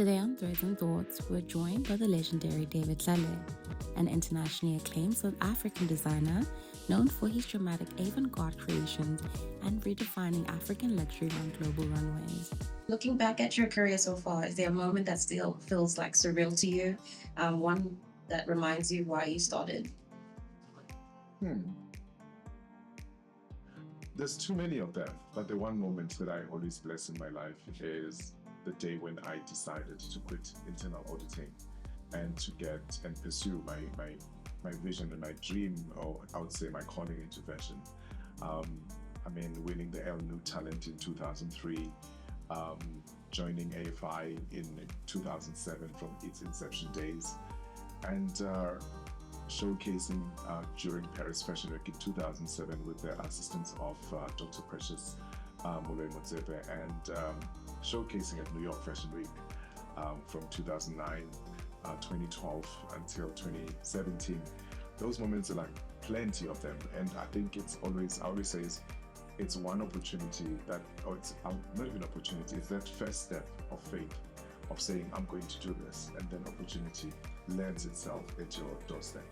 Today on Threads and Thoughts, we're joined by the legendary David Tlale, an internationally acclaimed South African designer known for his dramatic avant-garde creations and redefining African luxury on global runways. Looking back at your career so far, is there a moment that still feels like surreal to you? One that reminds you why you started? There's too many of them, but the one moment that I always bless in my life is the day when I decided to quit internal auditing and to get and pursue my vision and my dream, or I would say my calling into fashion. Winning the New Talent in 2003, joining AFI in 2007 from its inception days, and showcasing during Paris Fashion Week in 2007 with the assistance of Dr. Precious Motsebe, and showcasing at New York Fashion Week from 2009, 2012 until 2017. Those moments are like plenty of them, and I think I always say it's one opportunity that, or it's not even opportunity, it's that first step of faith, of saying I'm going to do this, and then opportunity lands itself at your doorstep.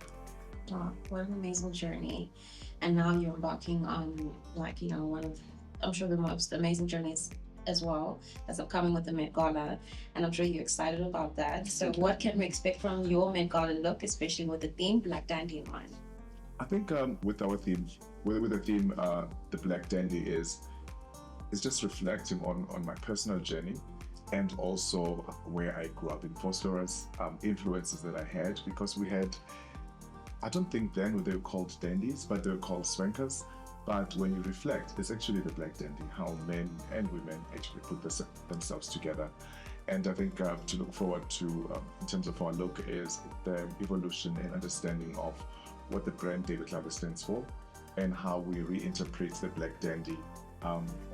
Wow, what an amazing journey. And now you're embarking on one of, I'm sure, the most amazing journeys as well, that's upcoming with the Met Gala, and I'm sure you're excited about that. So what can we expect from your Met Gala look, especially with the theme Black Dandy in mind? I think with our theme, with the theme, the Black Dandy is just reflecting on my personal journey, and also where I grew up in Foster's, influences that I had, because we had, I don't think then they were called dandies, but they were called swankers. But when you reflect, it's actually the Black Dandy, how men and women actually put themselves together. And I think to look forward to, in terms of our look, is the evolution and understanding of what the brand David Tlale stands for, and how we reinterpret the Black Dandy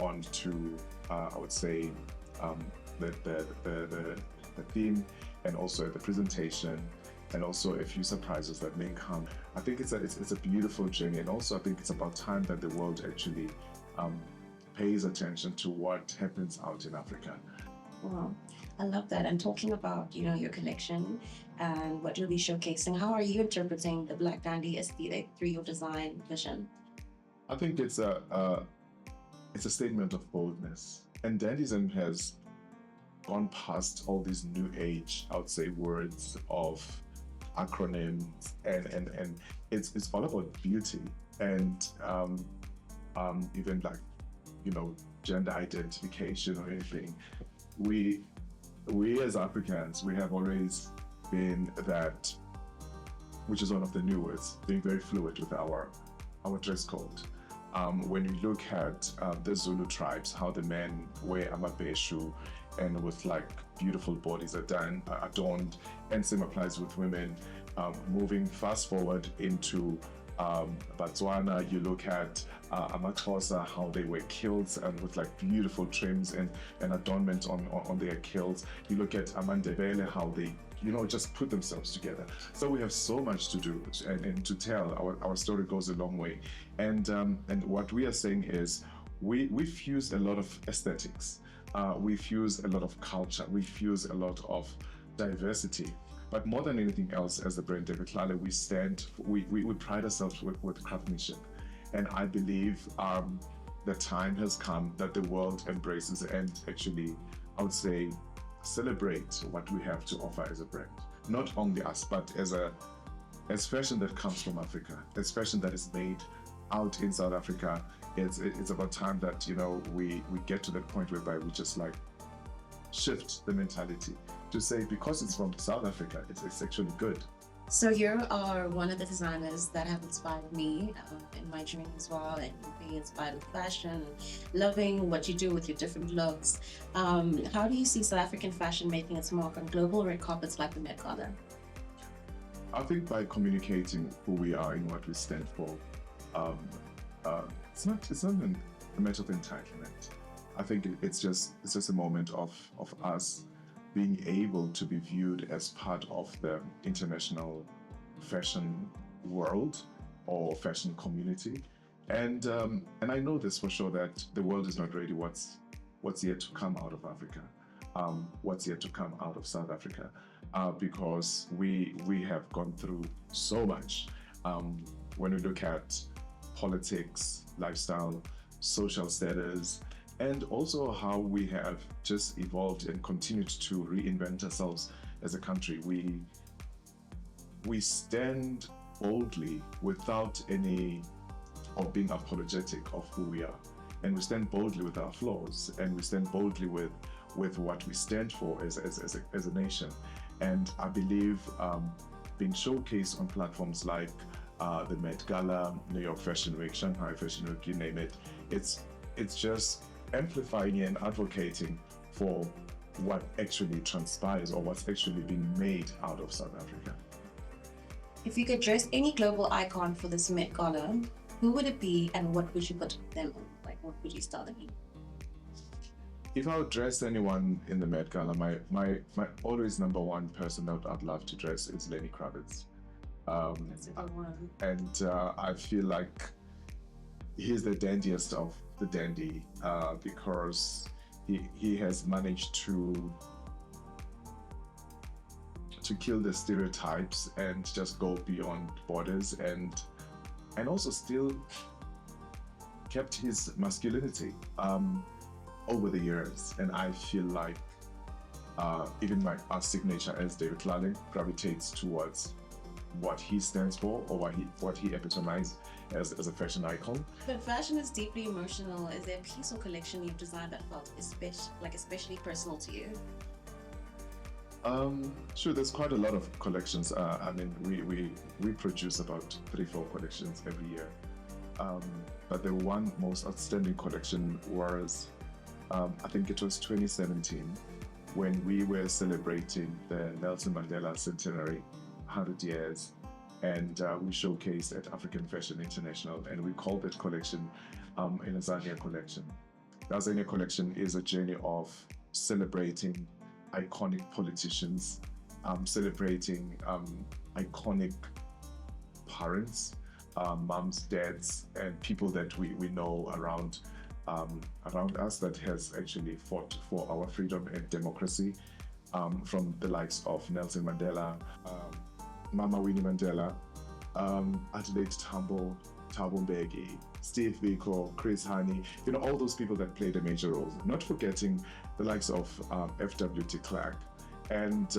onto, I would say, the theme, and also the presentation, and also a few surprises that may come. I think it's a beautiful journey, and also I think it's about time that the world actually pays attention to what happens out in Africa. Wow, I love that. And talking about your collection and what you'll be showcasing, how are you interpreting the Black Dandy aesthetic through your design vision? I think it's a statement of boldness, and dandyism has gone past all these new age, I would say, words of acronyms, and it's all about beauty, and even gender identification or anything. We as Africans, we have always been that, which is one of the new words, being very fluid with our dress code. When you look at the Zulu tribes, how the men wear amabeshu, and with beautiful bodies adorned, and same applies with women. Moving fast forward into Botswana, you look at amaXhosa, how they wear kilts and with beautiful trims and adornment on their kilts. You look at Amandebele, how they just put themselves together. So we have so much to do and to tell. Our story goes a long way, and what we are saying is we fuse a lot of aesthetics, we fuse a lot of culture, we fuse a lot of diversity. But more than anything else, as the brand David Tlale, we pride ourselves with craftsmanship. And I believe the time has come that the world embraces and actually, I would say, celebrate what we have to offer as a brand. Not only us, but as fashion that comes from Africa, as fashion that is made out in South Africa. It's about time that we get to that point whereby we just shift the mentality to say, because it's from South Africa, it's actually good. So you are one of the designers that have inspired me in my journey as well, and being inspired with fashion, loving what you do with your different looks. How do you see South African fashion making its mark on global red carpets like the Met Gala? I think by communicating who we are and what we stand for, it's not a matter of entitlement. I think it's just a moment of us being able to be viewed as part of the international fashion world or fashion community, and I know this for sure, that the world is not ready what's yet to come out of Africa. what's yet to come out of South Africa, because we have gone through so much. When we look at politics, lifestyle, social status, and also how we have just evolved and continued to reinvent ourselves as a country. We stand boldly without any of being apologetic of who we are, and we stand boldly with our flaws, and we stand boldly with what we stand for as a nation. And I believe being showcased on platforms like the Met Gala, New York Fashion Week, Shanghai Fashion Week, you name it, it's just amplifying and advocating for what actually transpires or what's actually being made out of South Africa. If you could dress any global icon for this Met Gala, who would it be and what would you put them on? Like, what would you style them in? If I would dress anyone in the Met Gala, my always number one person that I'd love to dress is Lenny Kravitz. That's a good one. And I feel like he's the dandiest of the dandy, because he has managed to kill the stereotypes and just go beyond borders, and also still kept his masculinity over the years. And I feel like even our signature as David Tlale gravitates towards what he stands for, or what he epitomizes as a fashion icon. But fashion is deeply emotional. Is there a piece or collection you've designed that felt especially personal to you? Sure, there's quite a lot of collections. I mean, we produce about 3-4 collections every year. But the one most outstanding collection was, I think it was 2017, when we were celebrating the Nelson Mandela centenary, 100 years, and we showcased at African Fashion International, and we called that collection an Azania collection. The Azania collection is a journey of celebrating iconic politicians, celebrating iconic parents, moms, dads, and people that we know around us that has actually fought for our freedom and democracy, from the likes of Nelson Mandela, Mama Winnie Mandela, Adelaide Tambo, Thabo Mbeki, Steve Biko, Chris Hani, all those people that played a major role. Not forgetting the likes of F.W. de Klerk and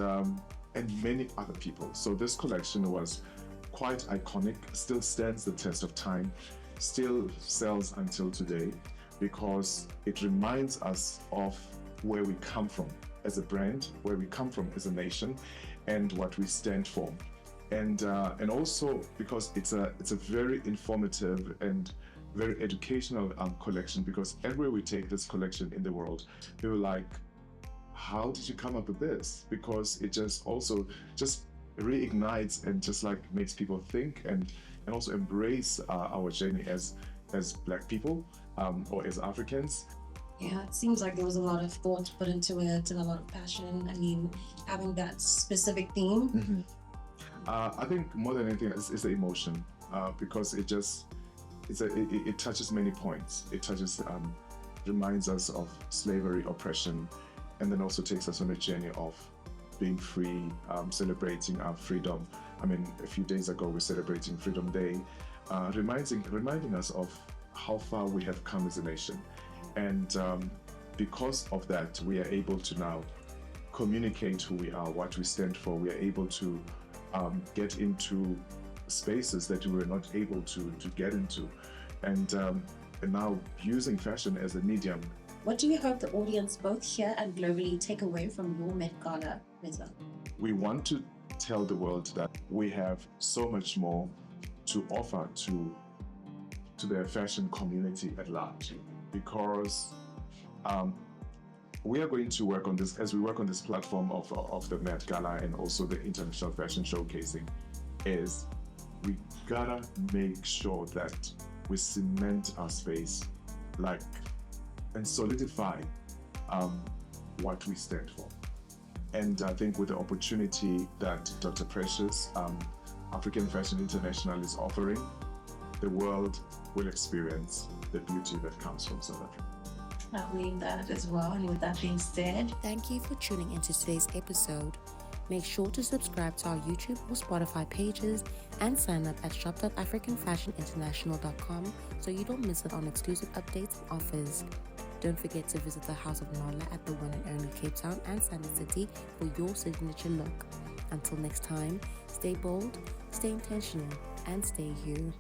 many other people. So this collection was quite iconic, still stands the test of time, still sells until today, because it reminds us of where we come from as a brand, where we come from as a nation, and what we stand for. And also because it's a very informative and very educational collection, because everywhere we take this collection in the world, people are like, how did you come up with this? Because it just reignites and just like makes people think and also embrace our journey as Black people, or as Africans. Yeah, it seems like there was a lot of thought put into it and a lot of passion. I mean, having that specific theme. Mm-hmm. I think more than anything is the emotion, because it touches many points. It touches, reminds us of slavery, oppression, and then also takes us on a journey of being free, celebrating our freedom. I mean, a few days ago we're celebrating Freedom Day, reminding us of how far we have come as a nation. And because of that, we are able to now communicate who we are, what we stand for. We are able to get into spaces that we were not able to get into, and now using fashion as a medium. What do you hope the audience, both here and globally, take away from your Met Gala, Reza? We want to tell the world that we have so much more to offer to the fashion community at large, because we are going to work on this as we work on this platform of the Met Gala and also the International Fashion Showcasing. Is we gotta make sure that we cement our space, and solidify what we stand for. And I think with the opportunity that Dr. Precious, African Fashion International is offering, the world will experience the beauty that comes from South Africa. I believe that as well. And with that being said, Thank you for tuning into today's episode. Make sure to subscribe to our YouTube or Spotify pages and sign up at shop.africanfashioninternational.com so you don't miss out on exclusive updates and offers. Don't forget to visit the House of Nala at the one and only Cape Town and Sandton City for your signature look. Until next time, stay bold, stay intentional, and stay you.